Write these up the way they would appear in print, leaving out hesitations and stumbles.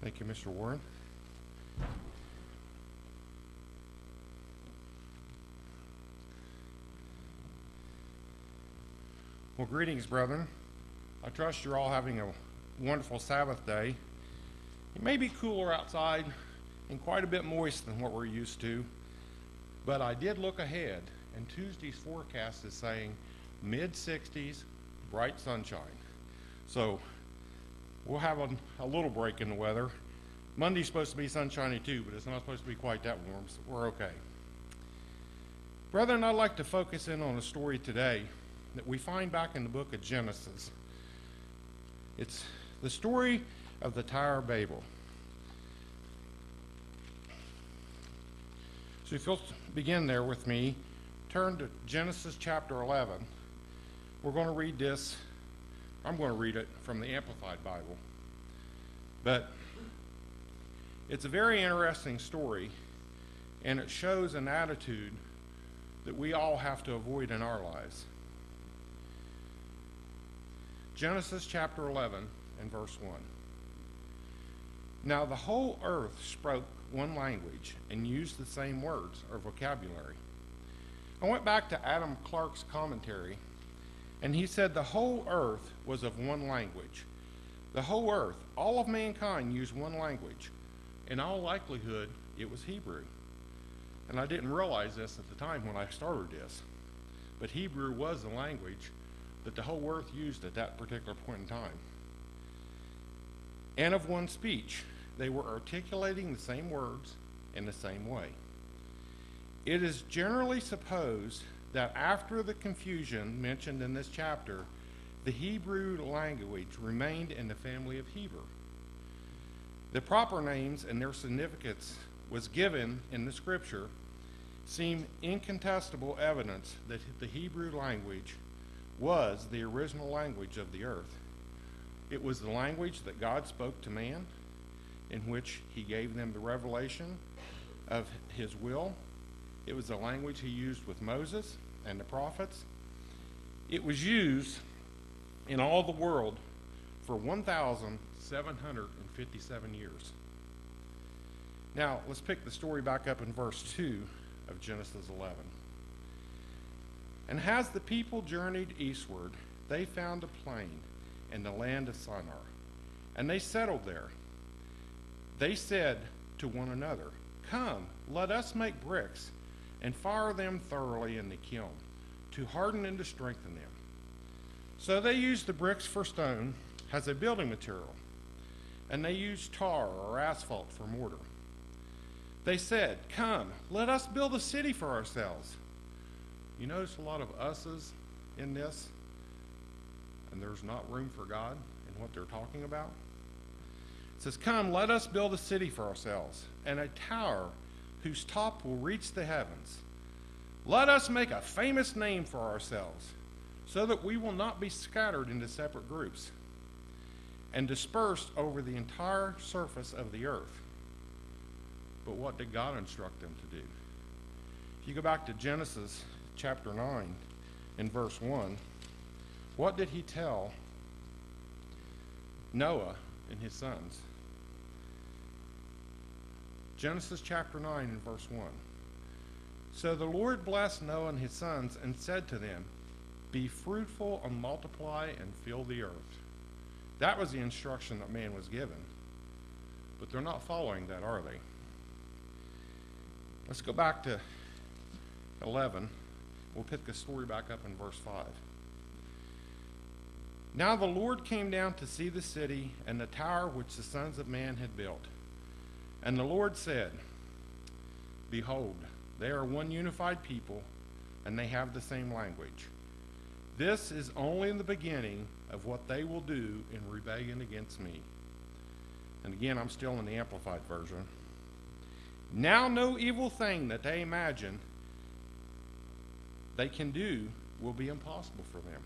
Thank you, Mr. Warren. Well, greetings, brethren. I trust you're all having a wonderful Sabbath day. It may be cooler outside and quite a bit moist than what we're used to, but I did look ahead, and Tuesday's forecast is saying mid-60s, bright sunshine. So we'll have a little break in the weather. Monday's supposed to be sunshiny too, but it's not supposed to be quite that warm, so we're okay. Brethren, I'd like to focus in on a story today that we find back in the book of Genesis. It's the story of the Tower of Babel. So if you'll begin there with me, turn to Genesis chapter 11. We're going to read this. I'm going to read it from the Amplified Bible. But it's a very interesting story, and it shows an attitude that we all have to avoid in our lives. Genesis chapter 11 and verse 1. Now the whole earth spoke one language and used the same words or vocabulary. I went back to Adam Clark's commentary, and he said the whole earth was of one language. The whole earth, all of mankind used one language. In all likelihood, it was Hebrew. And I didn't realize this at the time when I started this. But Hebrew was the language that the whole earth used at that particular point in time. And of one speech, they were articulating the same words in the same way. It is generally supposed that after the confusion mentioned in this chapter, the Hebrew language remained in the family of Hebrew. The proper names and their significance was given in the scripture seem incontestable evidence that the Hebrew language was the original language of the earth. It was the language that God spoke to man, in which he gave them the revelation of his will. It was the language he used with Moses and the prophets. It was used in all the world for 1,757 years. Now, let's pick the story back up in verse 2 of Genesis 11. And as the people journeyed eastward, they found a plain in the land of Shinar, and they settled there. They said to one another, "Come, let us make bricks and fire them thoroughly in the kiln, to harden and to strengthen them." So they used the bricks for stone as a building material, and they used tar or asphalt for mortar. They said, "Come, let us build a city for ourselves." You notice a lot of us's in this, and there's not room for God in what they're talking about. It says, "Come, let us build a city for ourselves, and a tower whose top will reach the heavens. Let us make a famous name for ourselves, so that we will not be scattered into separate groups and dispersed over the entire surface of the earth." But what did God instruct them to do? If you go back to Genesis chapter 9 in verse 1, what did he tell Noah and his sons? Genesis chapter 9 and verse 1. So the Lord blessed Noah and his sons and said to them, "Be fruitful and multiply and fill the earth." That was the instruction that man was given. But they're not following that, are they? Let's go back to 11. We'll pick the story back up in verse 5. Now the Lord came down to see the city and the tower which the sons of man had built. And the Lord said, "Behold, they are one unified people, and they have the same language. This is only the beginning of what they will do in rebellion against me." And again, I'm still in the Amplified version. "Now no evil thing that they imagine they can do will be impossible for them."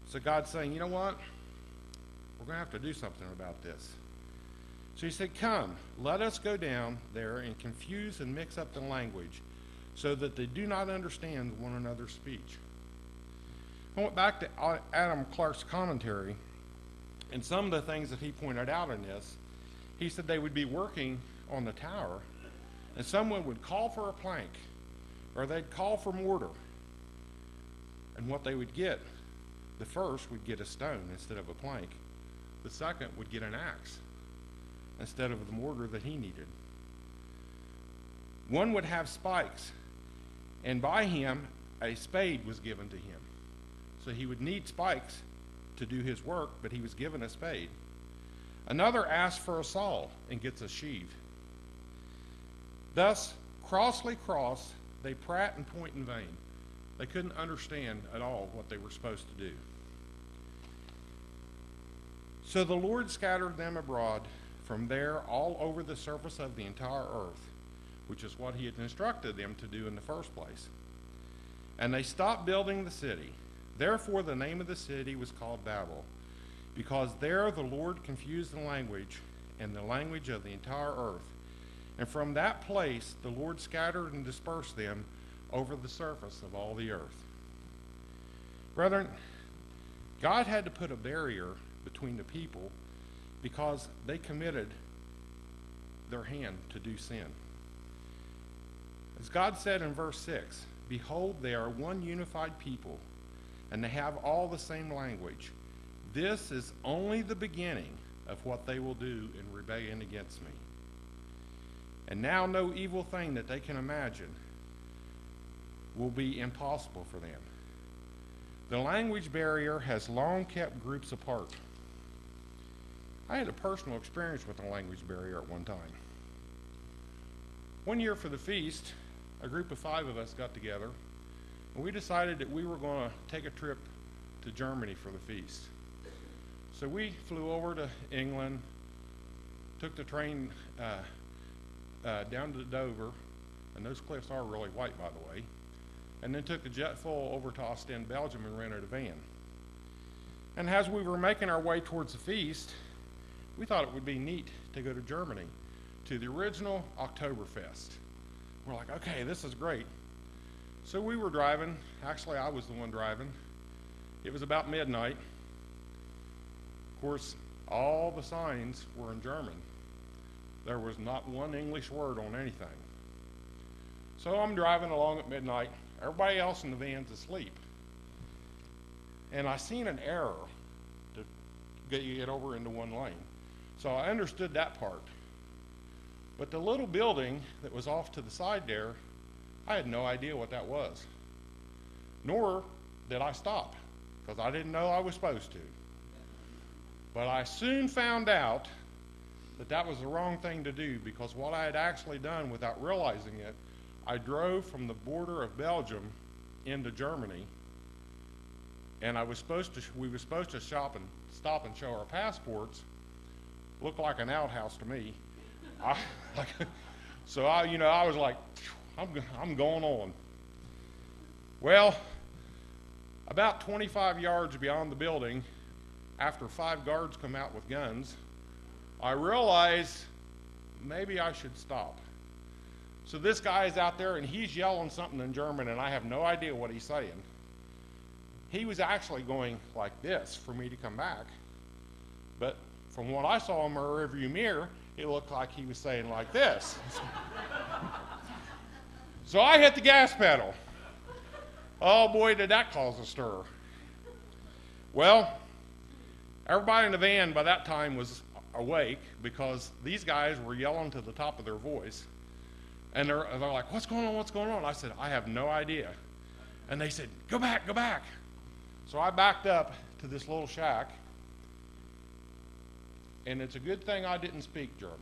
So God's saying, you know what? We're going to have to do something about this. So he said, "Come, let us go down there and confuse and mix up the language so that they do not understand one another's speech." I went back to Adam Clark's commentary, and some of the things that he pointed out in this he said they would be working on the tower, and someone would call for a plank, or they'd call for mortar. And what they would get, the first would get a stone instead of a plank. The second would get an axe instead of the mortar that he needed. One would have spikes, and by him a spade was given to him. So he would need spikes to do his work, but he was given a spade. Another asks for a saw and gets a sheave. Thus, crossly cross, they prate and point in vain. They couldn't understand at all what they were supposed to do. So the Lord scattered them abroad from there all over the surface of the entire earth, which is what he had instructed them to do in the first place. And they stopped building the city. Therefore the name of the city was called Babel, because there the Lord confused the language and the language of the entire earth. And from that place the Lord scattered and dispersed them over the surface of all the earth. Brethren, God had to put a barrier between the people because they committed their hand to do sin. As God said in verse 6, "Behold, they are one unified people, and they have all the same language. This is only the beginning of what they will do in rebellion against me. And now no evil thing that they can imagine will be impossible for them." The language barrier has long kept groups apart. I had a personal experience with the language barrier at one time. One year for the feast, a group of 5 of us got together, and we decided that we were going to take a trip to Germany for the feast. So we flew over to England, took the train down to Dover, and those cliffs are really white, by the way, and then took the jet full over to Ostend, Belgium, and rented a van. And as we were making our way towards the feast, we thought it would be neat to go to Germany, to the original Oktoberfest. We're like, okay, this is great. So we were driving. Actually, I was the one driving. It was about midnight. Of course, all the signs were in German. There was not one English word on anything. So I'm driving along at midnight. Everybody else in the van's asleep. And I seen an error to get over into one lane. So I understood that part. But the little building that was off to the side there, I had no idea what that was. Nor did I stop, because I didn't know I was supposed to. But I soon found out that that was the wrong thing to do, because what I had actually done without realizing it, I drove from the border of Belgium into Germany, and we were supposed to stop and show our passports. Looked like an outhouse to me. So I was like, I'm going on. Well, about 25 yards beyond the building, after 5 guards come out with guns, I realized maybe I should stop. So this guy is out there and he's yelling something in German, and I have no idea what he's saying. He was actually going like this for me to come back. But from what I saw in my rearview mirror, it looked like he was saying like this. So I hit the gas pedal. Oh boy, did that cause a stir. Well, everybody in the van by that time was awake, because these guys were yelling to the top of their voice. And they're like, what's going on, what's going on? I said, I have no idea. And they said, go back, go back. So I backed up to this little shack. And it's a good thing I didn't speak German,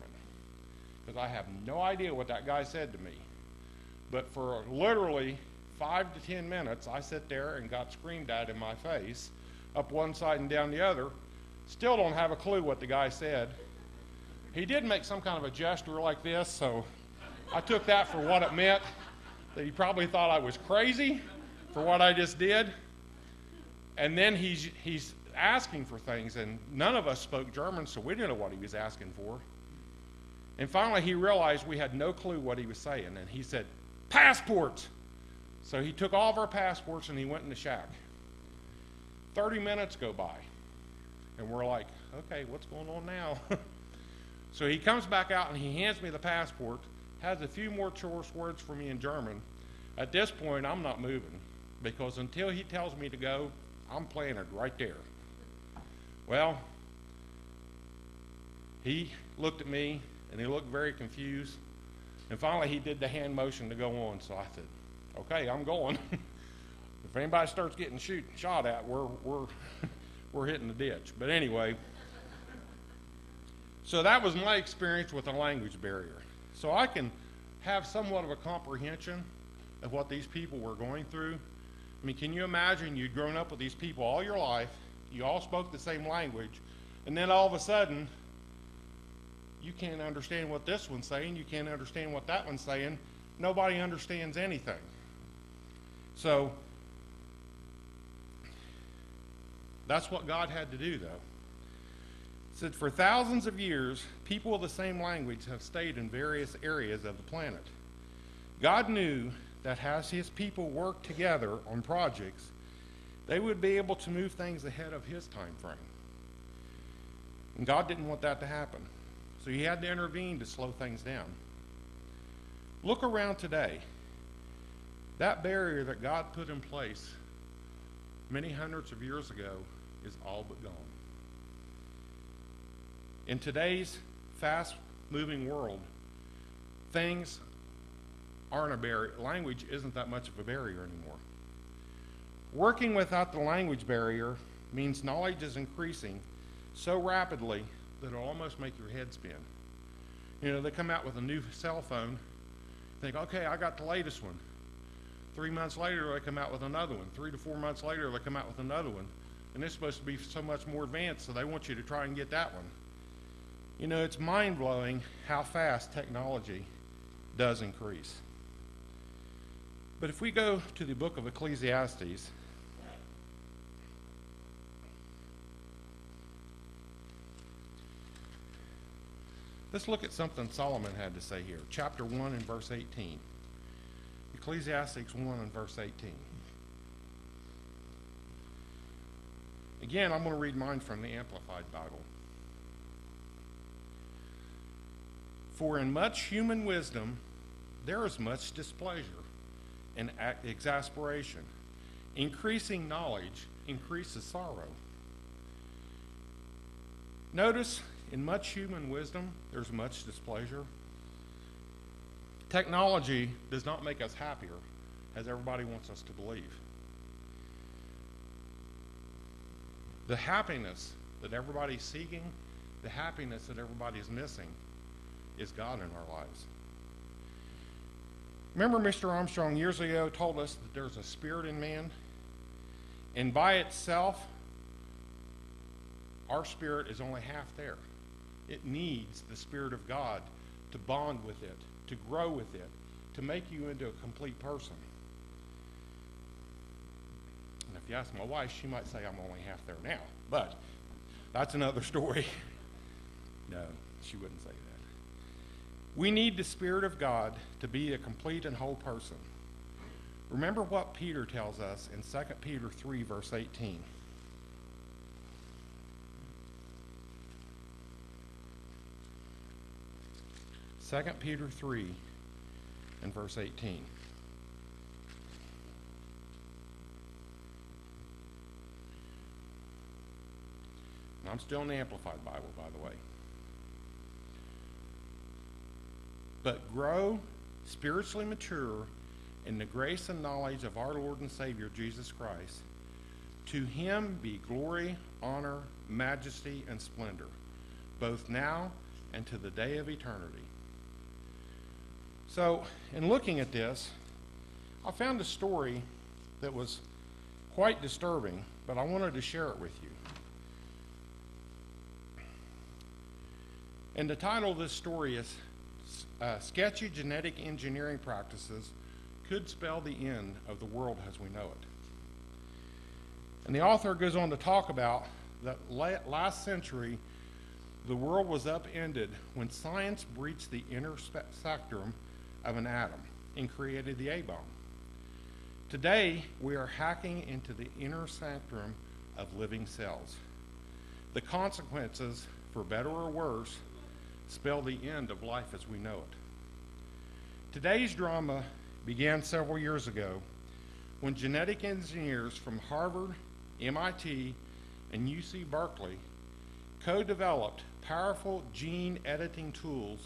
because I have no idea what that guy said to me. But for literally 5 to 10 minutes, I sat there and got screamed at in my face, up one side and down the other. Still don't have a clue what the guy said. He did make some kind of a gesture like this, so I took that for what it meant, that he probably thought I was crazy for what I just did. And then he's asking for things, and none of us spoke German, so we didn't know what he was asking for. And finally he realized we had no clue what he was saying, and he said, passports! So he took all of our passports and he went in the shack. 30 minutes go by, and we're like, okay, what's going on now? So he comes back out and he hands me the passport, has a few more choice words for me in German. At this point, I'm not moving, because until he tells me to go, I'm playing it right there. Well, he looked at me, and he looked very confused. And finally, he did the hand motion to go on. So I said, okay, I'm going. If anybody starts getting shot at, we're hitting the ditch. But anyway, so that was my experience with a language barrier. So I can have somewhat of a comprehension of what these people were going through. I mean, can you imagine you'd grown up with these people all your life, you all spoke the same language, and then all of a sudden, you can't understand what this one's saying, you can't understand what that one's saying, nobody understands anything. So, that's what God had to do, though. It said, for thousands of years, people with the same language have stayed in various areas of the planet. God knew that as his people worked together on projects, they would be able to move things ahead of his time frame. And God didn't want that to happen. So he had to intervene to slow things down. Look around today. That barrier that God put in place many hundreds of years ago is all but gone. In today's fast-moving world, things aren't a barrier. Language isn't that much of a barrier anymore. Working without the language barrier means knowledge is increasing so rapidly that it'll almost make your head spin. You know, they come out with a new cell phone, think, okay, I got the latest one. 3 months later, they come out with another one. 3 to 4 months later, they come out with another one. And it's supposed to be so much more advanced, so they want you to try and get that one. You know, it's mind-blowing how fast technology does increase. But if we go to the book of Ecclesiastes, let's look at something Solomon had to say here. Chapter 1 and verse 18. Ecclesiastes 1 and verse 18. Again, I'm going to read mine from the Amplified Bible. For in much human wisdom there is much displeasure and exasperation. Increasing knowledge increases sorrow. Notice, in much human wisdom, there's much displeasure. Technology does not make us happier, as everybody wants us to believe. The happiness that everybody's seeking, the happiness that everybody's missing, is God in our lives. Remember Mr. Armstrong years ago told us that there's a spirit in man, and by itself, our spirit is only half there. It needs the Spirit of God to bond with it, to grow with it, to make you into a complete person. And if you ask my wife, she might say I'm only half there now, but that's another story. No, she wouldn't say that. We need the Spirit of God to be a complete and whole person. Remember what Peter tells us in 2 Peter 3, verse 18. Second Peter 3 and verse 18. And I'm still in the Amplified Bible, by the way. But grow spiritually mature in the grace and knowledge of our Lord and Savior, Jesus Christ. To him be glory, honor, majesty, and splendor, both now and to the day of eternity. So, in looking at this, I found a story that was quite disturbing, but I wanted to share it with you. And the title of this story is Sketchy Genetic Engineering Practices Could Spell the End of the World as We Know It. And the author goes on to talk about that last century, the world was upended when science breached the inner spectrum of an atom and created the A-bomb. Today, we are hacking into the inner spectrum of living cells. The consequences, for better or worse, spell the end of life as we know it. Today's drama began several years ago when genetic engineers from Harvard, MIT, and UC Berkeley co-developed powerful gene editing tools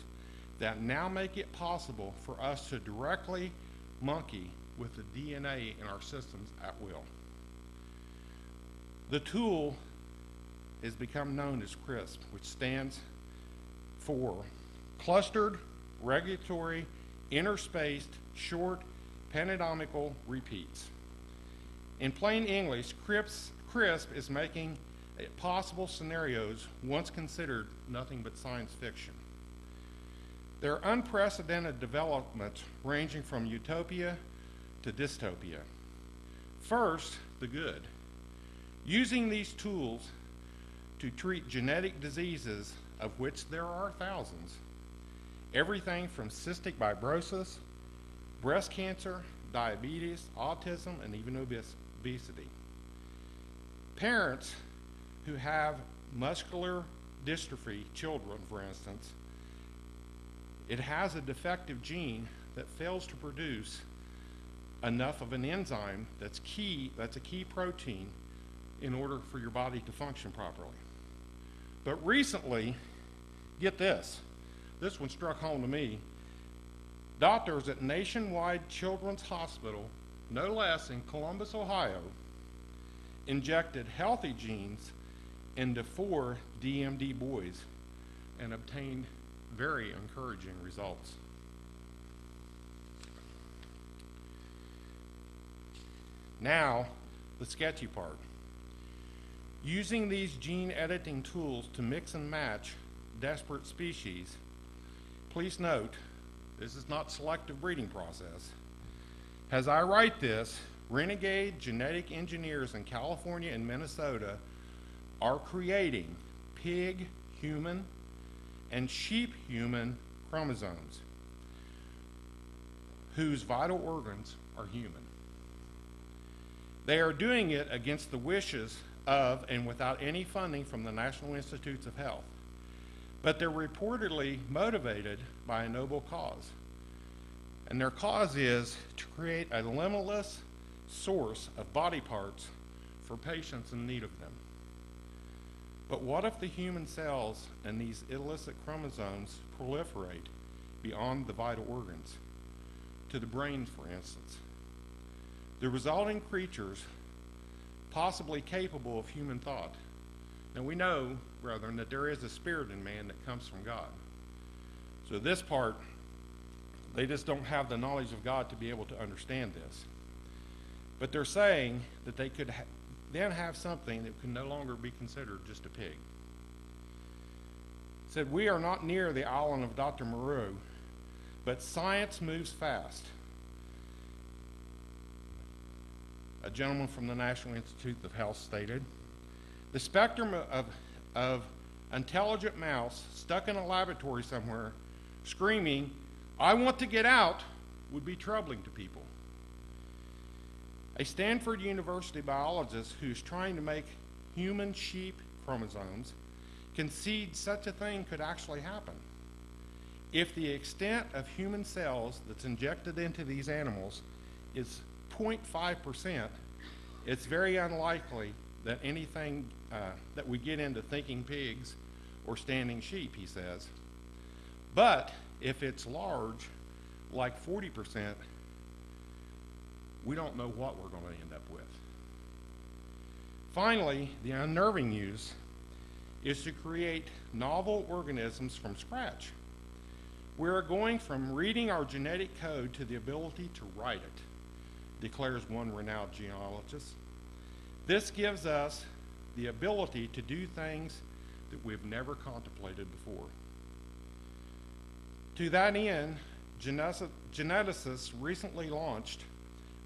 that now make it possible for us to directly monkey with the DNA in our systems at will. The tool has become known as CRISP, which stands for Clustered Regulatory Interspaced Short Panendomical Repeats. In plain English, CRISP is making possible scenarios once considered nothing but science fiction. They're unprecedented developments ranging from utopia to dystopia. First, the good. Using these tools to treat genetic diseases, of which there are thousands, everything from cystic fibrosis, breast cancer, diabetes, autism, and even obesity. Parents who have muscular dystrophy children, for instance, it has a defective gene that fails to produce enough of an enzyme that's a key protein in order for your body to function properly. But recently, get this one struck home to me. Doctors at Nationwide Children's Hospital, no less in Columbus, Ohio, injected healthy genes into 4 DMD boys and obtained very encouraging results. Now, the sketchy part. Using these gene editing tools to mix and match desperate species, please note, this is not selective breeding process. As I write this, renegade genetic engineers in California and Minnesota are creating pig human and sheep human chromosomes whose vital organs are human. They are doing it against the wishes of and without any funding from the National Institutes of Health. But they're reportedly motivated by a noble cause. And their cause is to create a limitless source of body parts for patients in need of them. But what if the human cells and these illicit chromosomes proliferate beyond the vital organs, to the brain, for instance? The resulting creatures, possibly capable of human thought. Now we know, brethren, that there is a spirit in man that comes from God. So this part, they just don't have the knowledge of God to be able to understand this. But they're saying that they could then have something that can no longer be considered just a pig. It said, we are not near the island of Dr. Moreau, but science moves fast. A gentleman from the National Institute of Health stated, the spectrum of intelligent mouse stuck in a laboratory somewhere screaming, I want to get out, would be troubling to people. A Stanford University biologist who's trying to make human sheep chromosomes concedes such a thing could actually happen. If the extent of human cells that's injected into these animals is 0.5%, it's very unlikely that anything that we get into thinking pigs or standing sheep, he says. But if it's large, like 40%, we don't know what we're going to end up with. Finally, the unnerving use is to create novel organisms from scratch. We're going from reading our genetic code to the ability to write it, declares one renowned genealogist. This gives us the ability to do things that we've never contemplated before. To that end, geneticists recently launched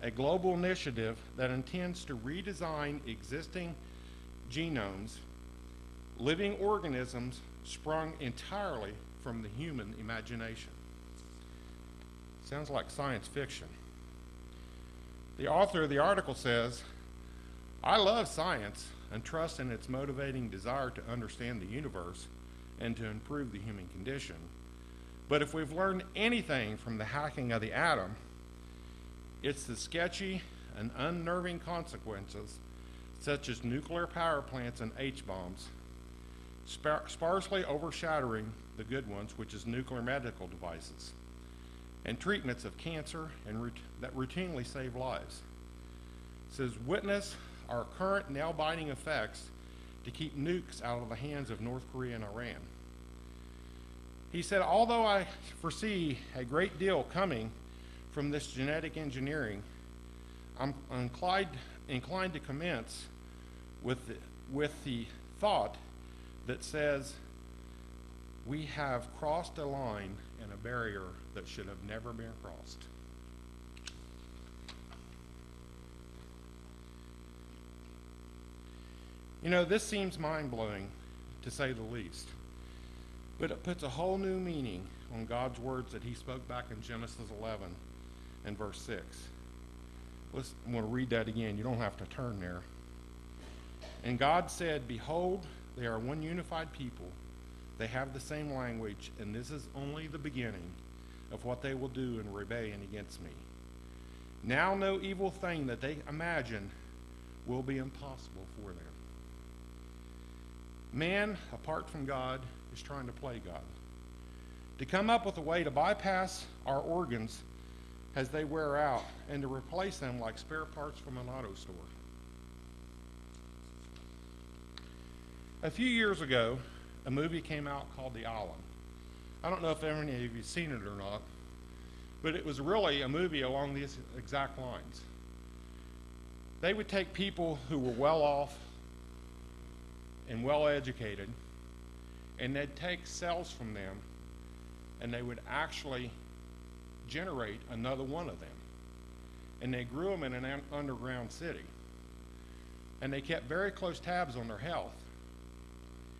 a global initiative that intends to redesign existing genomes, living organisms sprung entirely from the human imagination. Sounds like science fiction. The author of the article says, I love science and trust in its motivating desire to understand the universe and to improve the human condition. But if we've learned anything from the hacking of the atom, it's the sketchy and unnerving consequences, such as nuclear power plants and H-bombs, sparsely overshadowing the good ones, which is nuclear medical devices, and treatments of cancer that routinely save lives. It says, witness our current nail-biting effects to keep nukes out of the hands of North Korea and Iran. He said, although I foresee a great deal coming from this genetic engineering, I'm inclined to commence with the thought that says we have crossed a line and a barrier that should have never been crossed. You know, this seems mind-blowing, to say the least, but it puts a whole new meaning on God's words that he spoke back in Genesis 11 and verse 6. I'm going to read that again. You don't have to turn there. And God said, behold, they are one unified people. They have the same language, and this is only the beginning of what they will do in rebellion against me. Now no evil thing that they imagine will be impossible for them. Man, apart from God, is trying to play God, to come up with a way to bypass our organs as they wear out and to replace them like spare parts from an auto store. A few years ago, a movie came out called The Island. I don't know if any of you have seen it or not, but it was really a movie along these exact lines. They would take people who were well off and well educated, and they'd take cells from them, and they would actually generate another one of them. And they grew them in an underground city. And they kept very close tabs on their health.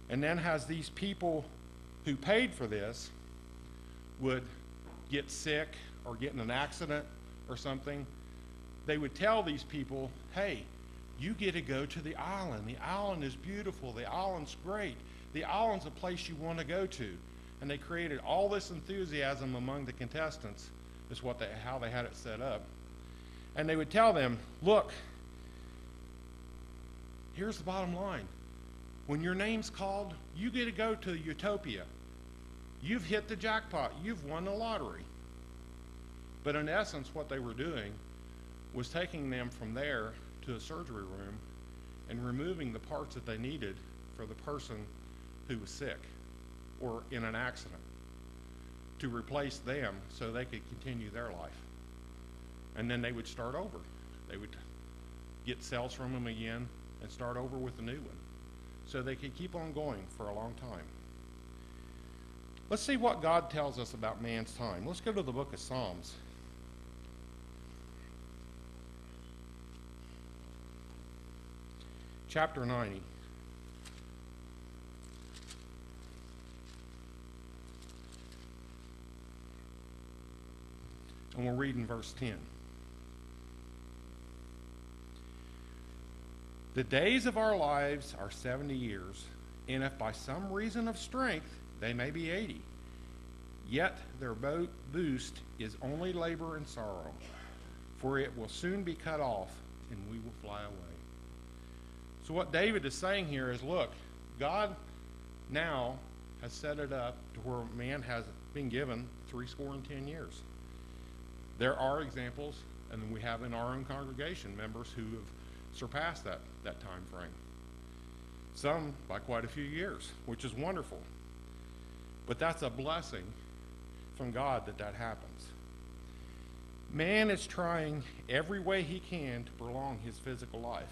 And then as these people who paid for this would get sick or get in an accident or something, they would tell these people, hey, you get to go to the island. The island is beautiful. The island's great. The island's a place you want to go to. And they created all this enthusiasm among the contestants, is how they had it set up. And they would tell them, look, here's the bottom line. When your name's called, you get to go to Utopia. You've hit the jackpot. You've won the lottery. But in essence, what they were doing was taking them from there to a surgery room and removing the parts that they needed for the person who was sick or in an accident to replace them so they could continue their life. And then they would start over. They would get cells from them again and start over with a new one so they could keep on going for a long time. Let's see what God tells us about man's time. Let's go to the book of Psalms. Chapter 90. And we'll read in verse 10. The days of our lives are 70 years, and if by some reason of strength they may be 80, yet their boost is only labor and sorrow, for it will soon be cut off, and we will fly away. So what David is saying here is, look, God now has set it up to where man has been given 70 years. There are examples, and we have in our own congregation members who have surpassed that time frame. Some by quite a few years, which is wonderful. But that's a blessing from God that happens. Man is trying every way he can to prolong his physical life.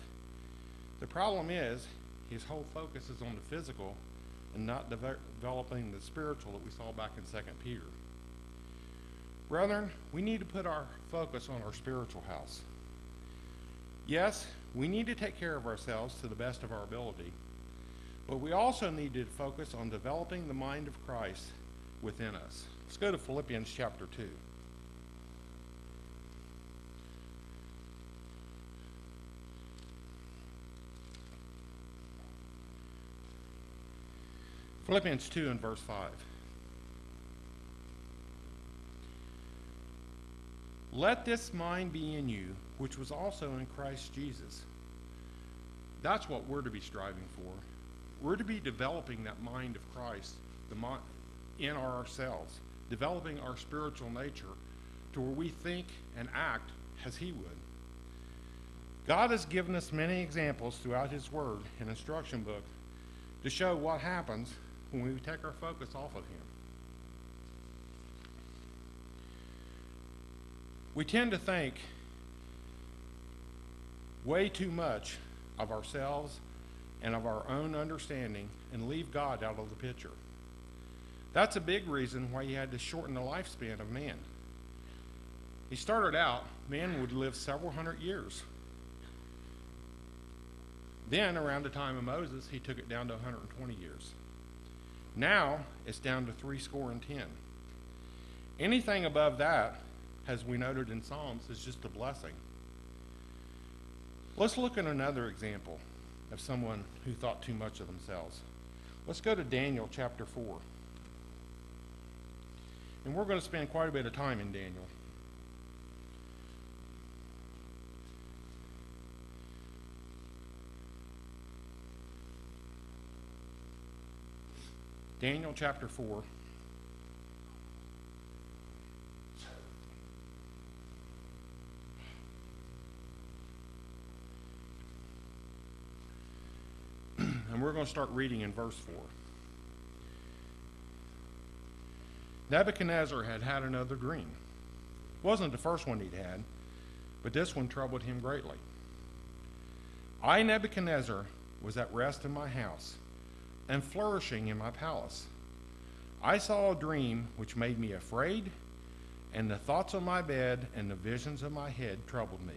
The problem is his whole focus is on the physical and not developing the spiritual that we saw back in 2 Peter. Brethren, we need to put our focus on our spiritual house. Yes, we need to take care of ourselves to the best of our ability, but we also need to focus on developing the mind of Christ within us. Let's go to Philippians chapter 2. Philippians 2 and verse 5. Let this mind be in you, which was also in Christ Jesus. That's what we're to be striving for. We're to be developing that mind of Christ in ourselves, developing our spiritual nature to where we think and act as he would. God has given us many examples throughout his word and instruction book to show what happens when we take our focus off of him. We tend to think way too much of ourselves and of our own understanding and leave God out of the picture. That's a big reason why he had to shorten the lifespan of man. He started out, man would live several hundred years. Then, around the time of Moses, he took it down to 120 years. Now, it's down to 70. Anything above that, as we noted in Psalms, is just a blessing. Let's look at another example of someone who thought too much of themselves. Let's go to Daniel chapter 4. And we're going to spend quite a bit of time in Daniel. Daniel chapter 4. And we're going to start reading in verse 4. Nebuchadnezzar had had another dream. It wasn't the first one he'd had, but this one troubled him greatly. I, Nebuchadnezzar, was at rest in my house and flourishing in my palace. I saw a dream which made me afraid, and the thoughts of my bed and the visions of my head troubled me.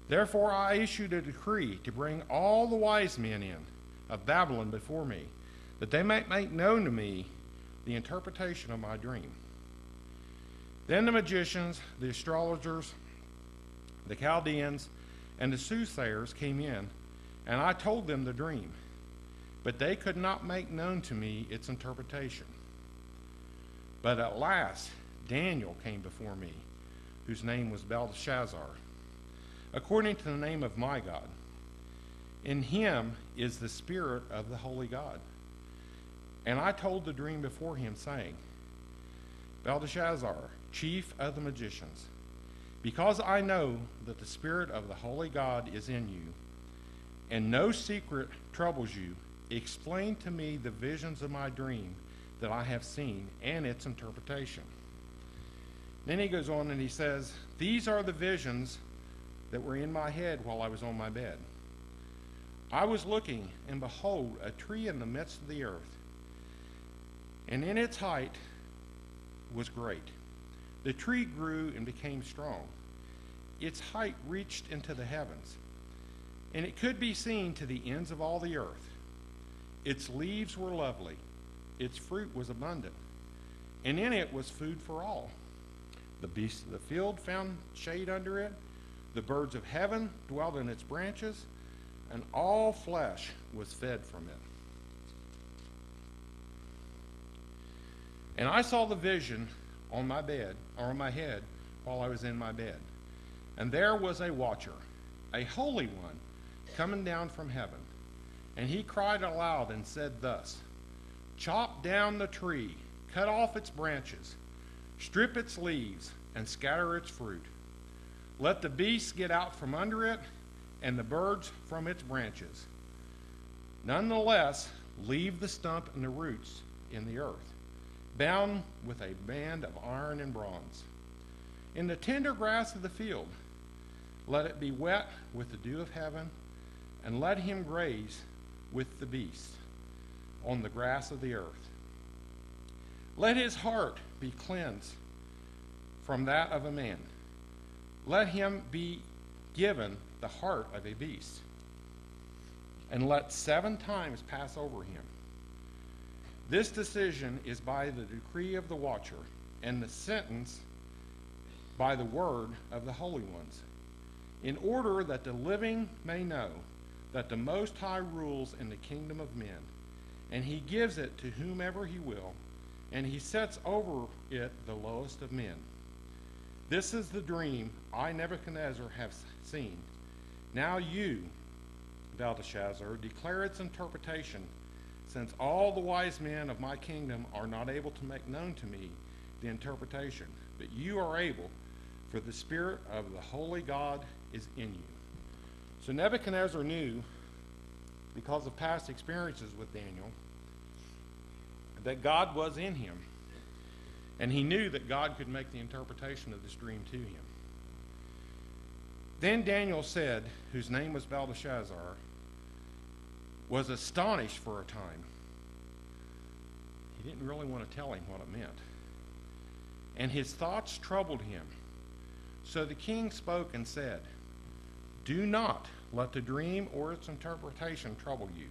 Therefore I issued a decree to bring all the wise men in of Babylon before me, that they might make known to me the interpretation of my dream. Then the magicians, the astrologers, the Chaldeans, and the soothsayers came in, and I told them the dream, but they could not make known to me its interpretation. But at last Daniel came before me, whose name was Belteshazzar, according to the name of my God. In him is the spirit of the holy God. And I told the dream before him, saying, Belteshazzar, chief of the magicians, because I know that the spirit of the holy God is in you, and no secret troubles you, explain to me the visions of my dream that I have seen and its interpretation. Then he goes on and he says, these are the visions that were in my head while I was on my bed. I was looking, and behold, a tree in the midst of the earth, and in its height was great. The tree grew and became strong. Its height reached into the heavens, and it could be seen to the ends of all the earth. Its leaves were lovely, its fruit was abundant, and in it was food for all. The beasts of the field found shade under it, the birds of heaven dwelled in its branches, and all flesh was fed from it. And I saw the vision on my bed, or on my head, while I was in my bed. And there was a watcher, a holy one, coming down from heaven. And he cried aloud and said thus, chop down the tree, cut off its branches, strip its leaves, and scatter its fruit. Let the beasts get out from under it, and the birds from its branches. Nonetheless, leave the stump and the roots in the earth, bound with a band of iron and bronze. In the tender grass of the field, let it be wet with the dew of heaven, and let him graze with the beasts on the grass of the earth. Let his heart be cleansed from that of a man. Let him be given the heart of a beast, and let 7 times pass over him. This decision is by the decree of the watcher, and the sentence by the word of the holy ones, in order that the living may know that the Most High rules in the kingdom of men, and he gives it to whomever he will, and he sets over it the lowest of men. This is the dream I, Nebuchadnezzar, have seen. Now you, Belteshazzar, declare its interpretation, since all the wise men of my kingdom are not able to make known to me the interpretation, but you are able, for the Spirit of the holy God is in you. So Nebuchadnezzar knew, because of past experiences with Daniel, that God was in him. And he knew that God could make the interpretation of this dream to him. Then Daniel said, whose name was Belteshazzar, was astonished for a time. He didn't really want to tell him what it meant. And his thoughts troubled him. So the king spoke and said, do not let the dream or its interpretation trouble you.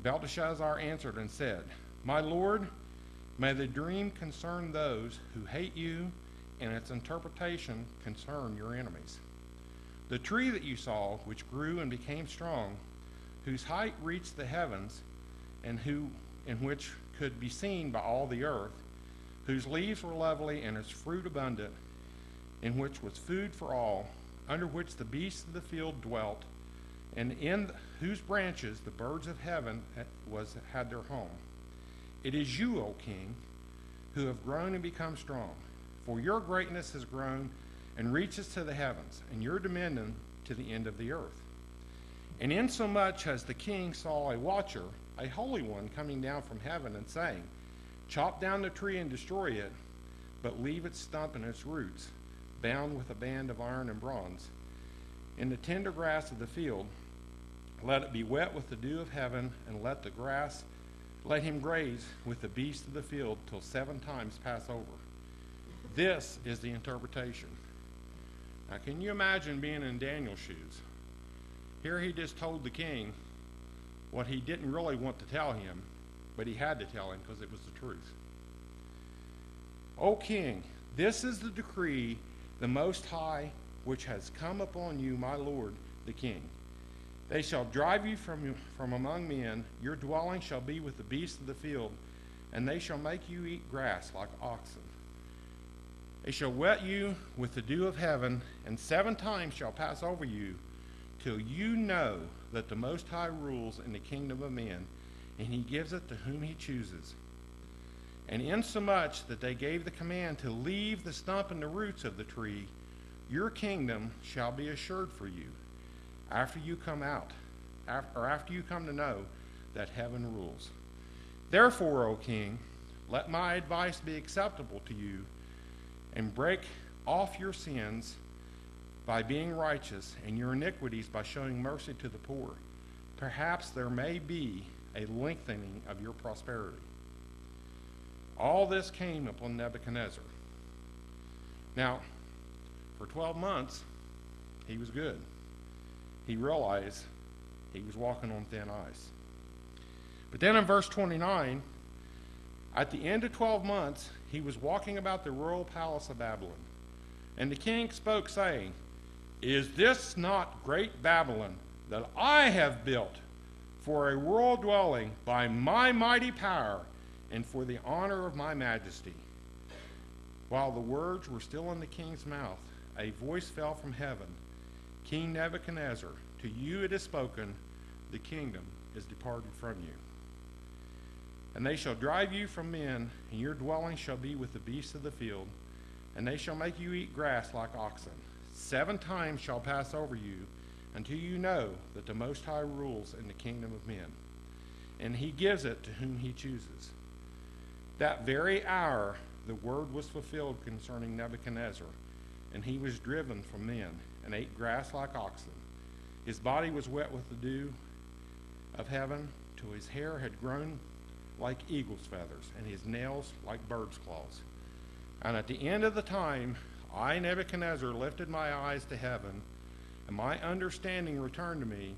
Belteshazzar answered and said, my lord, may the dream concern those who hate you, and its interpretation concern your enemies. The tree that you saw, which grew and became strong, whose height reached the heavens, and which could be seen by all the earth, whose leaves were lovely and its fruit abundant, in which was food for all, under which the beasts of the field dwelt, and in whose branches the birds of heaven had their home. It is you, O king, who have grown and become strong, for your greatness has grown and reaches to the heavens, and your dominion to the end of the earth. And insomuch as the king saw a watcher, a holy one, coming down from heaven and saying, chop down the tree and destroy it, but leave its stump and its roots, bound with a band of iron and bronze. In the tender grass of the field, let it be wet with the dew of heaven, and let him graze with the beasts of the field till 7 times pass over. This is the interpretation. Now, can you imagine being in Daniel's shoes? Here he just told the king what he didn't really want to tell him, but he had to tell him because it was the truth. O king, this is the decree, the Most High, which has come upon you, my lord, the king. They shall drive you from among men. Your dwelling shall be with the beasts of the field, and they shall make you eat grass like oxen. They shall wet you with the dew of heaven, and 7 times shall pass over you, till you know that the Most High rules in the kingdom of men, and he gives it to whom he chooses. And insomuch that they gave the command to leave the stump and the roots of the tree, your kingdom shall be assured for you, after you come to know that heaven rules. Therefore, O king, let my advice be acceptable to you, and break off your sins by being righteous, and your iniquities by showing mercy to the poor. Perhaps there may be a lengthening of your prosperity. All this came upon Nebuchadnezzar. Now, for 12 months, he was good. He realized he was walking on thin ice. But then in verse 29, at the end of 12 months, he was walking about the royal palace of Babylon. And the king spoke, saying, is this not great Babylon that I have built for a royal dwelling by my mighty power and for the honor of my majesty? While the words were still in the king's mouth, a voice fell from heaven. King Nebuchadnezzar, to you it is spoken, the kingdom is departed from you. And they shall drive you from men, and your dwelling shall be with the beasts of the field, and they shall make you eat grass like oxen. 7 times shall pass over you, until you know that the Most High rules in the kingdom of men, and he gives it to whom he chooses. That very hour the word was fulfilled concerning Nebuchadnezzar, and he was driven from men, and ate grass like oxen. His body was wet with the dew of heaven, till his hair had grown like eagle's feathers, and his nails like bird's claws. And at the end of the time, I, Nebuchadnezzar, lifted my eyes to heaven, and my understanding returned to me,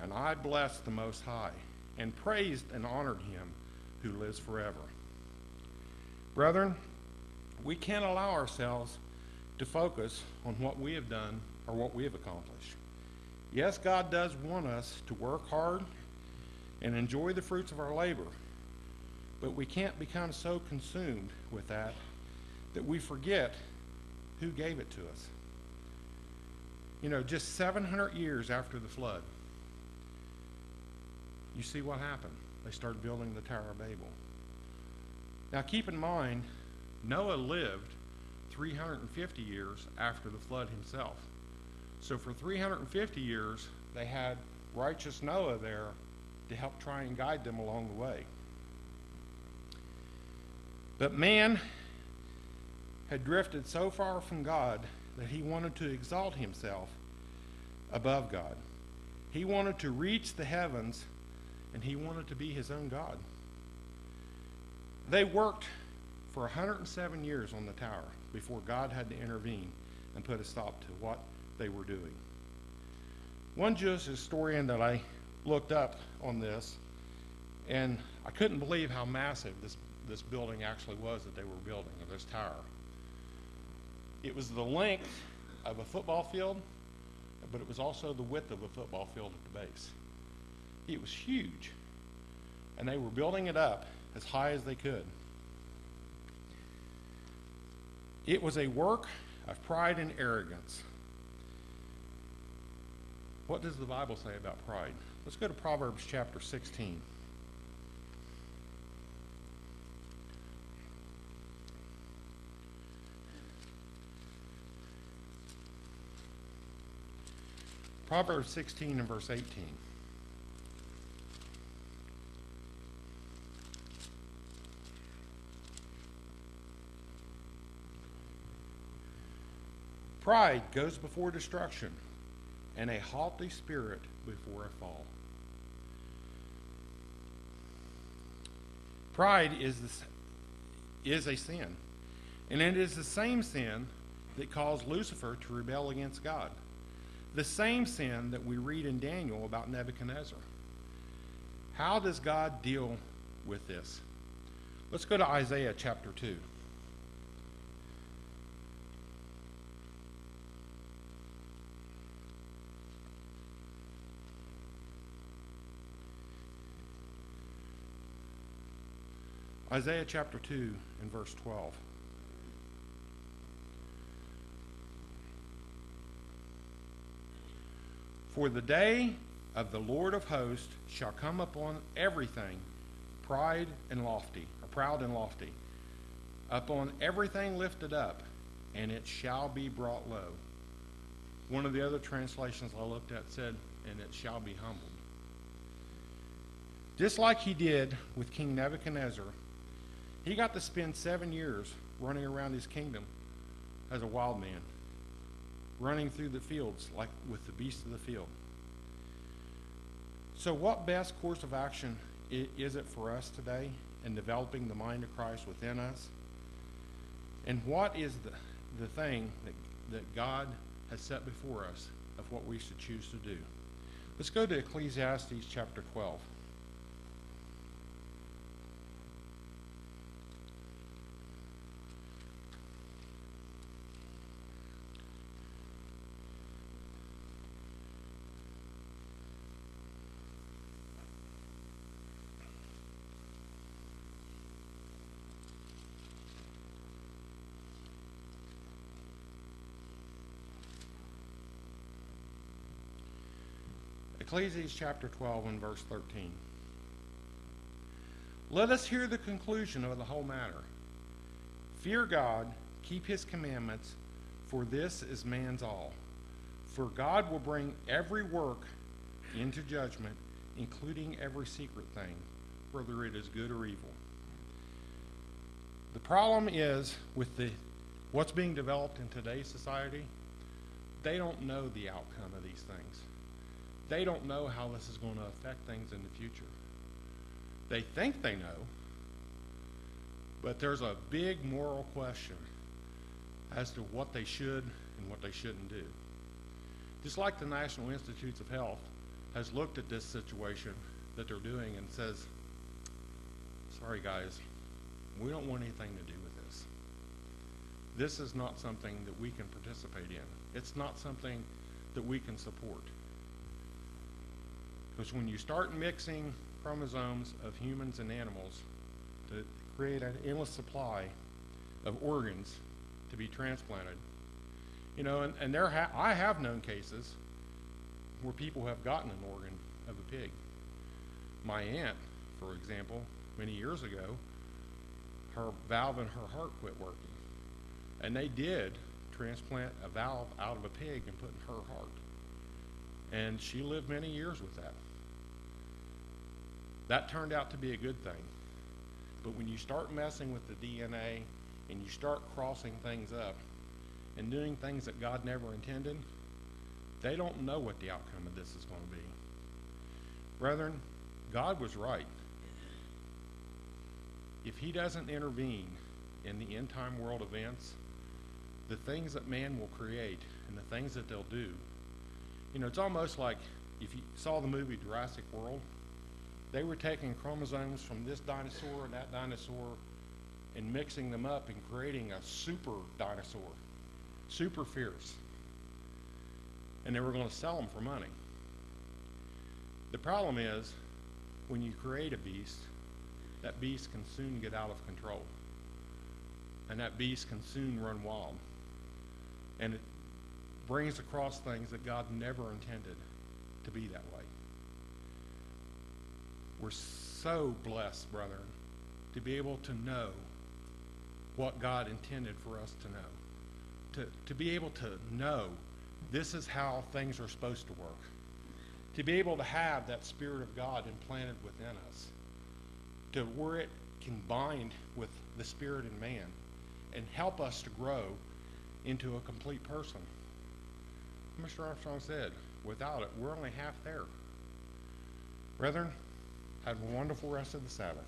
and I blessed the Most High, and praised and honored him who lives forever. Brethren, we can't allow ourselves to focus on what we have done or what we have accomplished. Yes, God does want us to work hard and enjoy the fruits of our labor. But we can't become so consumed with that we forget who gave it to us. You know, just 700 years after the flood, you see what happened. They started building the Tower of Babel. Now keep in mind, Noah lived 350 years after the flood himself. So for 350 years, they had righteous Noah there to help try and guide them along the way. But man had drifted so far from God that he wanted to exalt himself above God. He wanted to reach the heavens, and he wanted to be his own God. They worked for 107 years on the tower before God had to intervene and put a stop to what they were doing. One Jewish historian that I looked up on this, and I couldn't believe how massive this building actually was that they were building, or this tower. It was the length of a football field, but it was also the width of a football field at the base. It was huge, and they were building it up as high as they could. It was a work of pride and arrogance. What does the Bible say about pride? Let's go to Proverbs chapter 16. Proverbs 16 and verse 18. Pride goes before destruction, and a haughty spirit before a fall. Pride is a sin, and it is the same sin that caused Lucifer to rebel against God. The same sin that we read in Daniel about Nebuchadnezzar. How does God deal with this? Let's go to Isaiah chapter 2. Isaiah chapter 2 and verse 12. For the day of the Lord of hosts shall come upon everything proud and lofty, upon everything lifted up, and it shall be brought low. One of the other translations I looked at said, and it shall be humbled. Just like he did with King Nebuchadnezzar, he got to spend 7 years running around his kingdom as a wild man, running through the fields like with the beasts of the field. So what best course of action is it for us today in developing the mind of Christ within us? And what is the thing that God has set before us of what we should choose to do? Let's go to Ecclesiastes chapter 12. Ecclesiastes chapter 12 and verse 13. Let us hear the conclusion of the whole matter. Fear God, keep his commandments, for this is man's all. For God will bring every work into judgment, including every secret thing, whether it is good or evil. The problem is with what's being developed in today's society, they don't know the outcome of these things. They don't know how this is going to affect things in the future. They think they know, but there's a big moral question as to what they should and what they shouldn't do. Just like the National Institutes of Health has looked at this situation that they're doing and says, sorry guys, we don't want anything to do with this. This is not something that we can participate in. It's not something that we can support. Because when you start mixing chromosomes of humans and animals to create an endless supply of organs to be transplanted. You know, and I have known cases where people have gotten an organ of a pig. My aunt, for example, many years ago, her valve in her heart quit working. And they did transplant a valve out of a pig and put in her heart. And she lived many years with that. That turned out to be a good thing. But when you start messing with the DNA and you start crossing things up and doing things that God never intended, they don't know what the outcome of this is going to be. Brethren, God was right. If he doesn't intervene in the end time world events, the things that man will create and the things that they'll do, you know, it's almost like if you saw the movie Jurassic World, they were taking chromosomes from this dinosaur and that dinosaur and mixing them up and creating a super dinosaur, super fierce. And they were going to sell them for money. The problem is, when you create a beast, that beast can soon get out of control. And that beast can soon run wild. And it brings across things that God never intended to be that way. We're so blessed, brethren, to be able to know what God intended for us to know. To be able to know this is how things are supposed to work. To be able to have that Spirit of God implanted within us. To where it can bind with the Spirit in man and help us to grow into a complete person. Mr. Armstrong said, without it, we're only half there. Brethren, have a wonderful rest of the Sabbath.